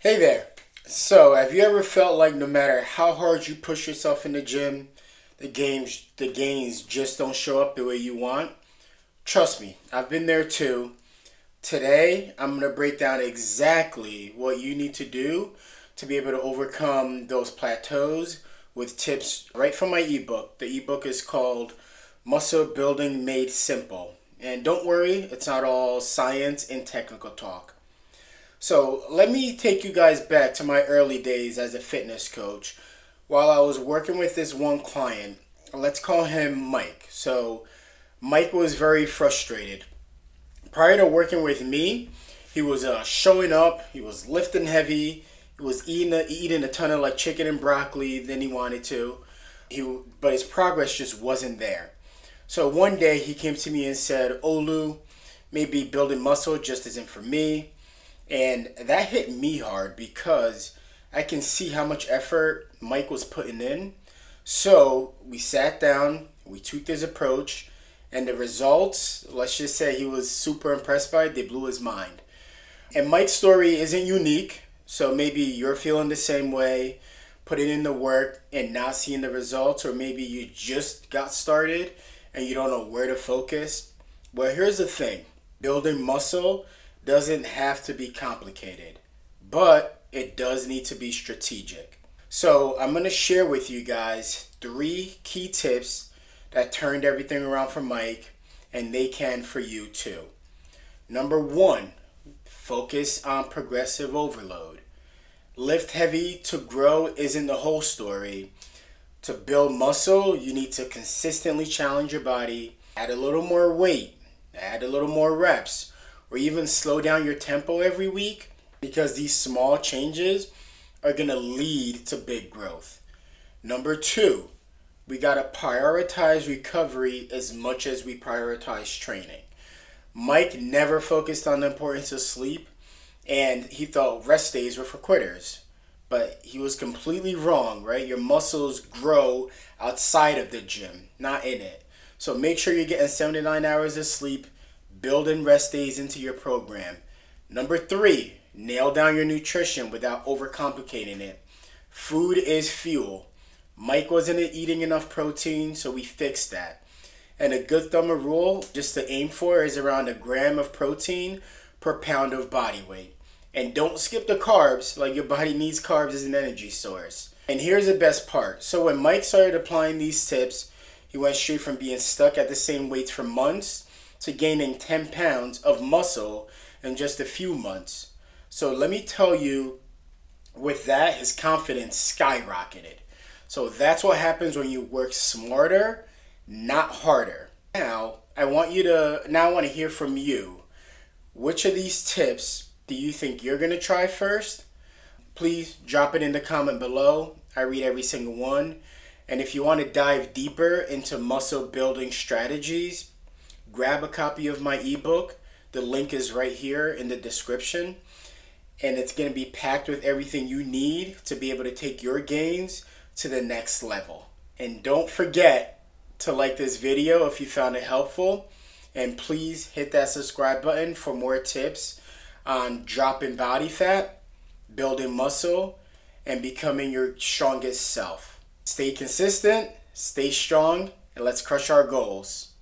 Hey there. So, have you ever felt like no matter how hard you push yourself in the gym, the gains just don't show up the way you want? Trust me, I've been there too. Today, I'm going to break down exactly what you need to do to be able to overcome those plateaus with tips right from my ebook. The ebook is called Muscle Building Made Simple. And don't worry, it's not all science and technical talk. So let me take you guys back to my early days as a fitness coach. While I was working with this one client, let's call him Mike. So Mike was very frustrated. Prior to working with me, he was showing up, he was lifting heavy, he was eating a ton of like chicken and broccoli than he wanted to. But his progress just wasn't there. So one day he came to me and said, Olu, maybe building muscle just isn't for me. And that hit me hard because I can see how much effort Mike was putting in. So we sat down, we tweaked his approach, and the results, let's just say he was super impressed by it, they blew his mind. And Mike's story isn't unique, so maybe you're feeling the same way, putting in the work and not seeing the results, or maybe you just got started and you don't know where to focus. Well, here's the thing, building muscle doesn't have to be complicated, but it does need to be strategic. So, I'm going to share with you guys three key tips that turned everything around for Mike, and they can for you too. Number one, focus on progressive overload. Lift heavy to grow isn't the whole story. To build muscle, you need to consistently challenge your body, add a little more weight, add a little more reps, or even slow down your tempo every week, because these small changes are going to lead to big growth. Number two, we got to prioritize recovery as much as we prioritize training. Mike never focused on the importance of sleep, and he thought rest days were for quitters. But he was completely wrong, right? Your muscles grow outside of the gym, not in it. So make sure you're getting 79 hours of sleep, building rest days into your program. Number three, nail down your nutrition without overcomplicating it. Food is fuel. Mike wasn't eating enough protein, so we fixed that. And a good thumb of rule, just to aim for, is around a gram of protein per pound of body weight. And don't skip the carbs, like your body needs carbs as an energy source. And here's the best part. So when Mike started applying these tips, he went straight from being stuck at the same weights for months to gaining 10 pounds of muscle in just a few months. So let me tell you, with that, his confidence skyrocketed. So that's what happens when you work smarter, not harder. Now I want to hear from you. Which of these tips do you think you're going to try first? Please drop it in the comment below. I read every single one. And if you want to dive deeper into muscle building strategies, grab a copy of my ebook. The link is right here in the description. And it's going to be packed with everything you need to be able to take your gains to the next level. And don't forget to like this video if you found it helpful. And please hit that subscribe button for more tips on dropping body fat, building muscle, and becoming your strongest self. Stay consistent, stay strong, and let's crush our goals.